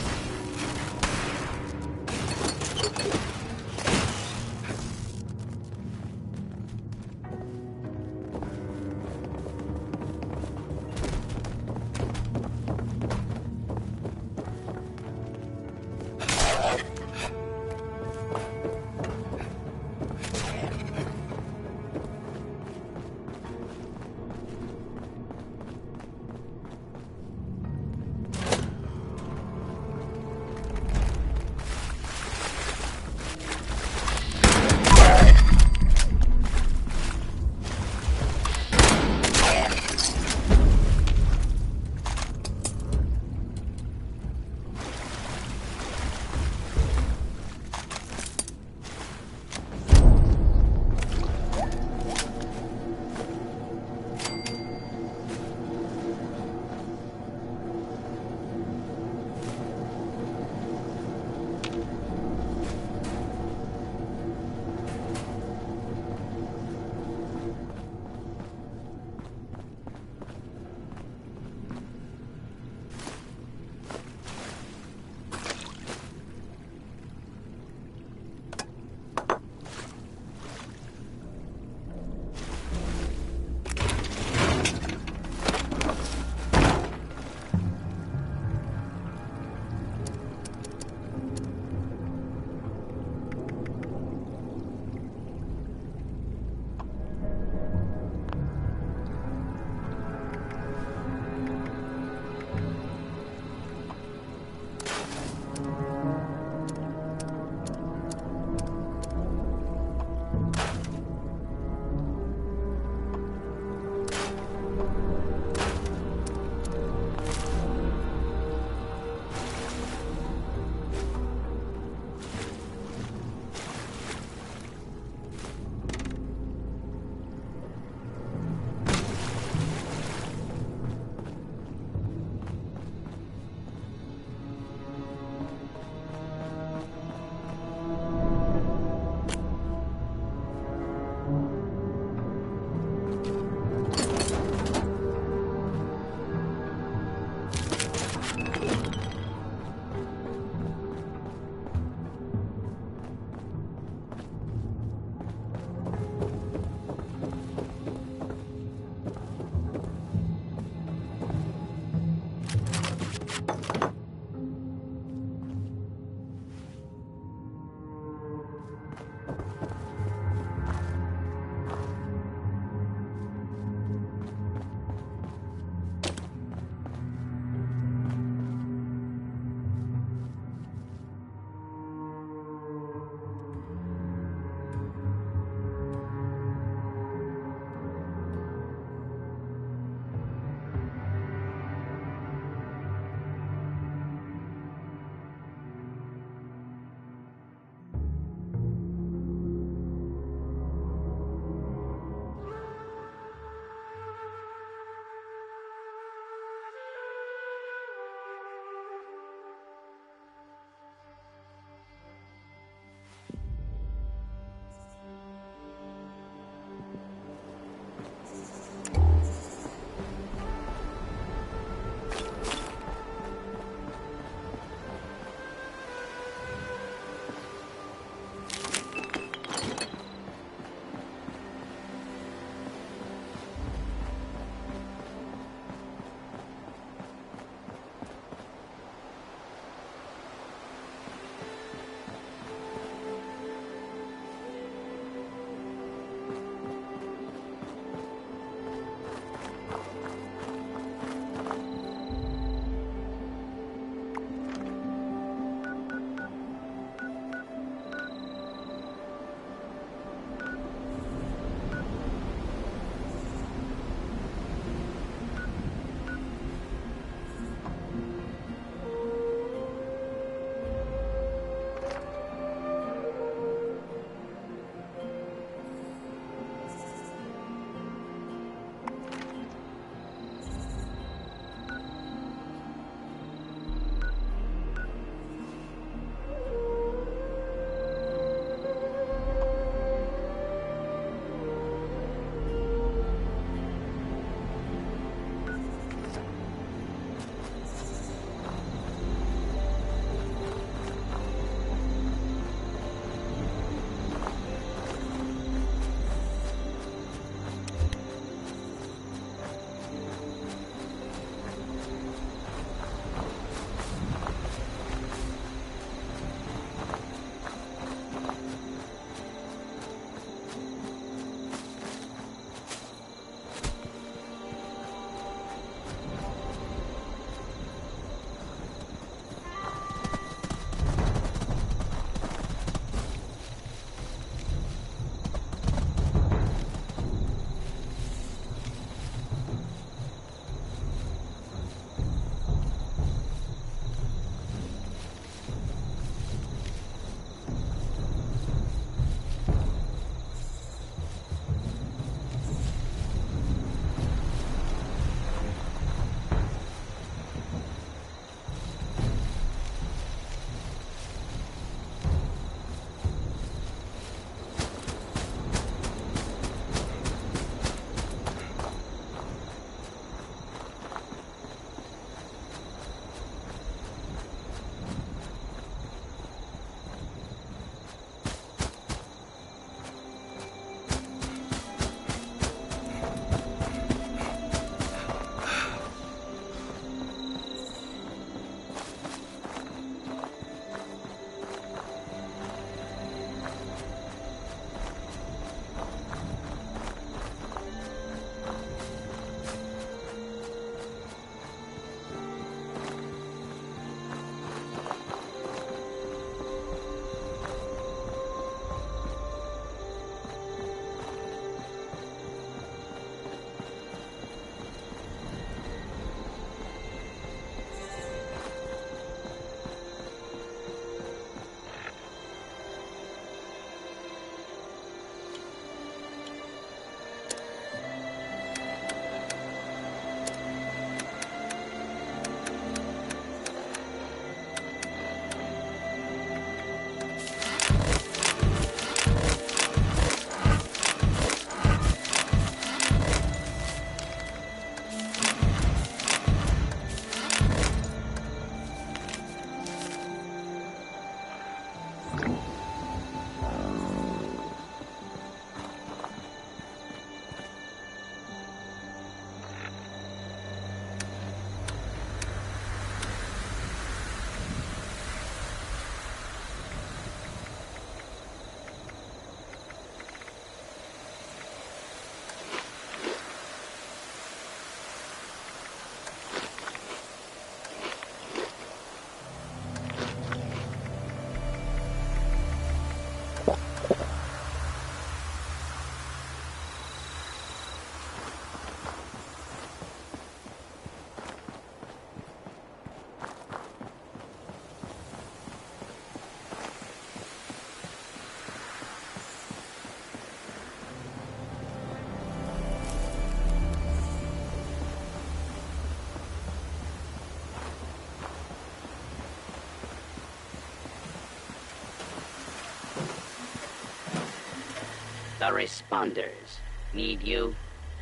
The responders need you.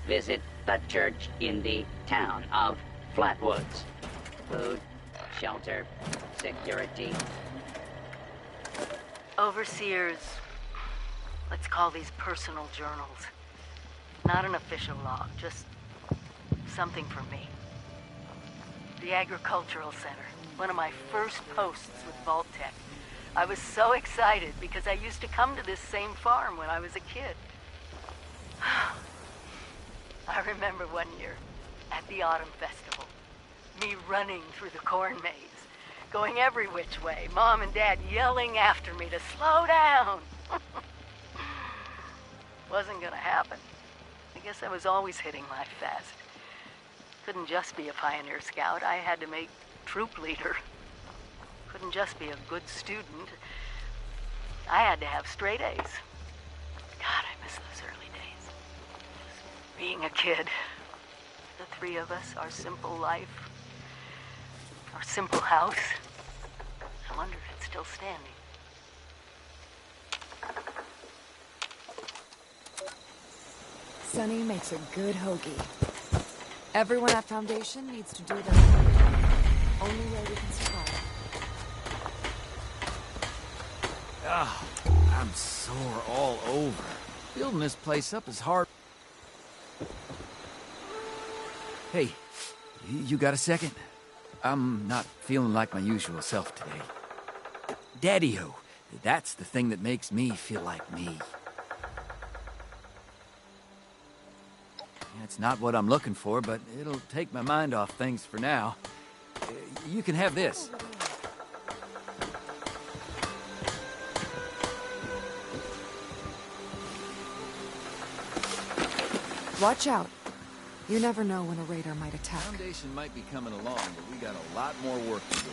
Visit the church in the town of Flatwoods. Food, shelter, security. Overseers, let's call these personal journals. Not an official log, just something for me. The Agricultural Center, one of my first posts with Vault-Tec. I was so excited because I used to come to this same farm when I was a kid. I remember one year at the Autumn Festival, me running through the corn maze, going every which way, Mom and Dad yelling after me to slow down. Wasn't gonna happen. I guess I was always hitting life fast. Couldn't just be a pioneer scout, I had to make troop leader. Couldn't just be a good student. I had to have straight A's. God, I miss those early days. Just being a kid. The three of us, our simple life, our simple house. I wonder if it's still standing. Sunny makes a good hoagie. Everyone at Foundation needs to do their part. Only way we can survive. Ah, I'm sore all over. Building this place up is hard. Hey, you got a second? I'm not feeling like my usual self today. Daddy-o, that's the thing that makes me feel like me. It's not what I'm looking for, but it'll take my mind off things for now. You can have this. Watch out. You never know when a raider might attack. Foundation might be coming along, but we got a lot more work to do.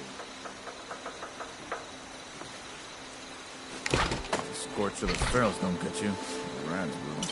Scorch so the sparrows don't get you. Rats will.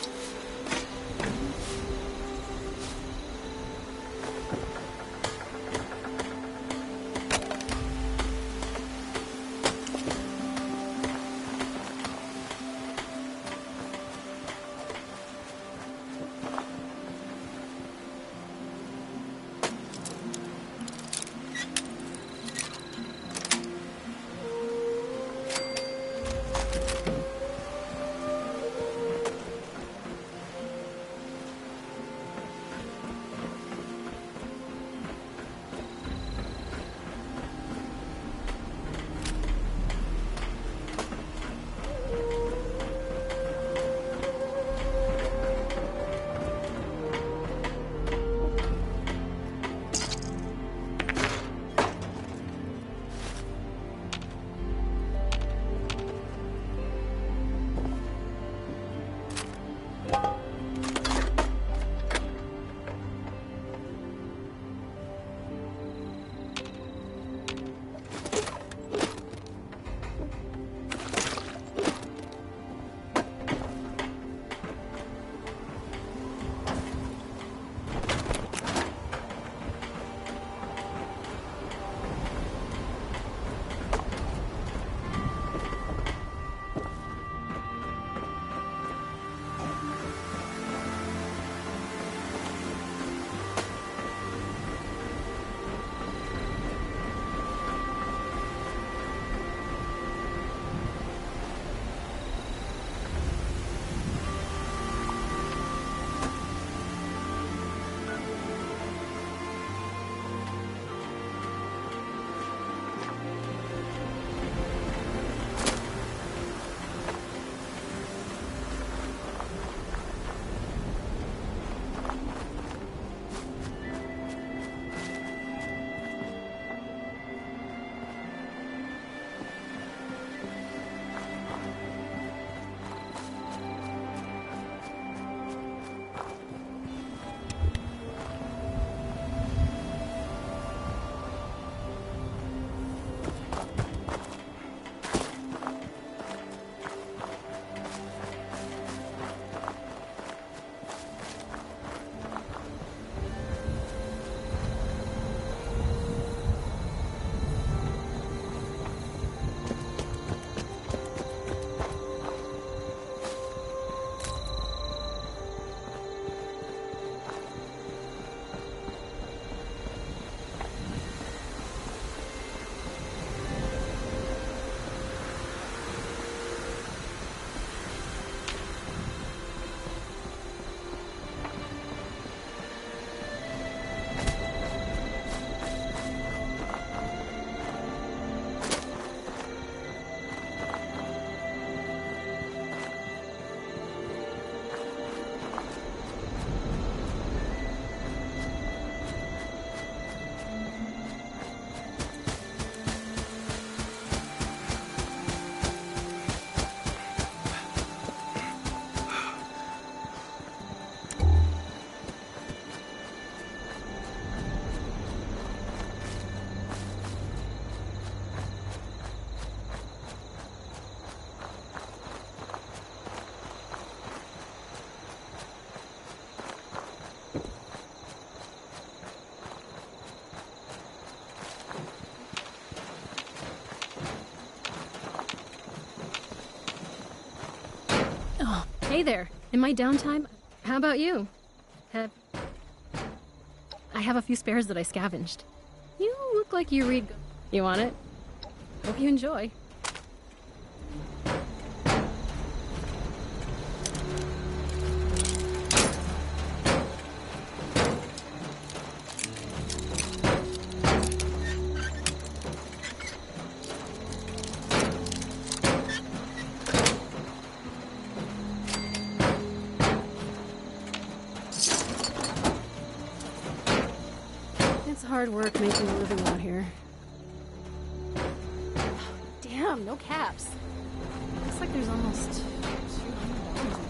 Hey there. In my downtime, how about you? I have a few spares that I scavenged. You look like you read... You want it? Hope you enjoy. It's hard work making a living out here. Damn, no caps. Looks like there's almost $200 in here.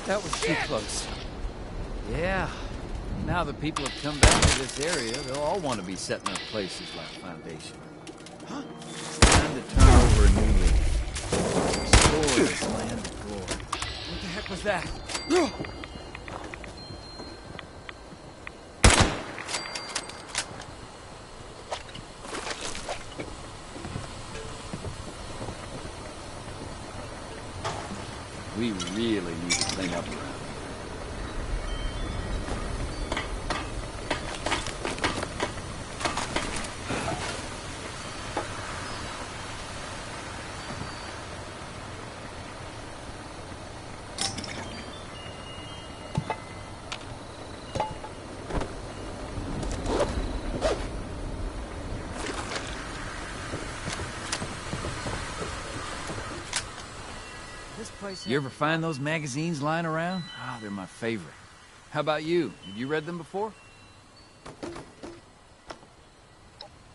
That was too close. Yeah. Now that people have come back to this area, they'll all want to be setting up places like Foundation. Huh? It's time to turn over a new leaf. Restore this land of glory. What the heck was that? We really need to clean up around here. You ever find those magazines lying around? Oh, they're my favorite. How about you? Have you read them before?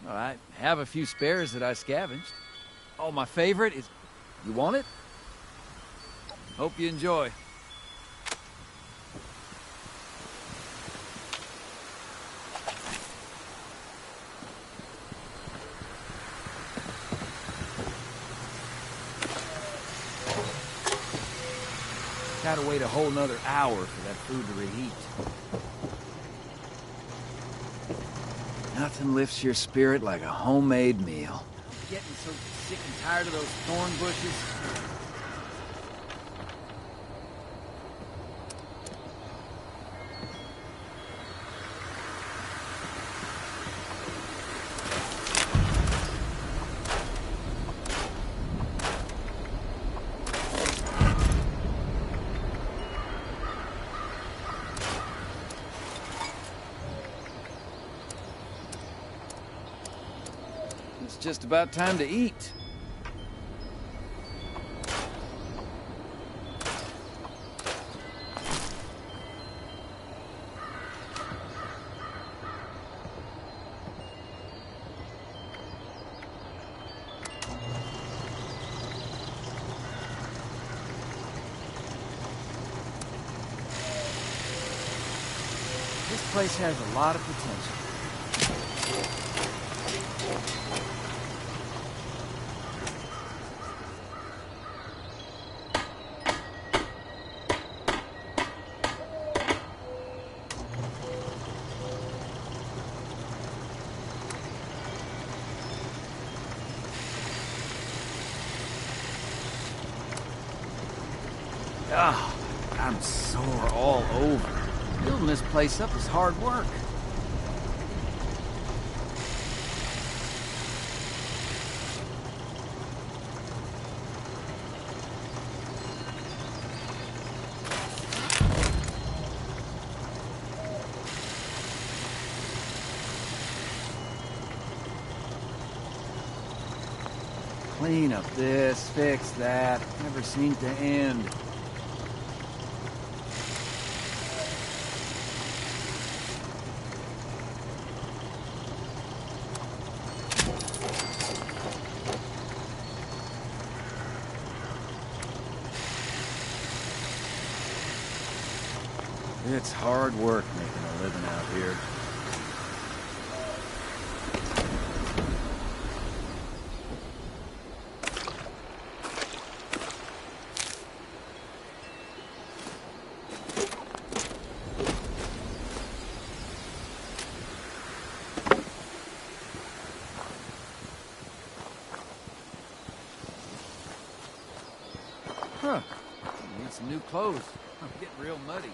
Well, I have a few spares that I scavenged. Oh, my favorite is... You want it? Hope you enjoy. Gotta wait a whole nother hour for that food to reheat. Nothing lifts your spirit like a homemade meal. I'm getting so sick and tired of those thorn bushes. It's just about time to eat. This place has a lot of potential. Oh, I'm sore all over. Building this place up is hard work. Clean up this, fix that. Never seems to end. It's hard work making a living out here. Huh. Need some new clothes. I'm getting real muddy.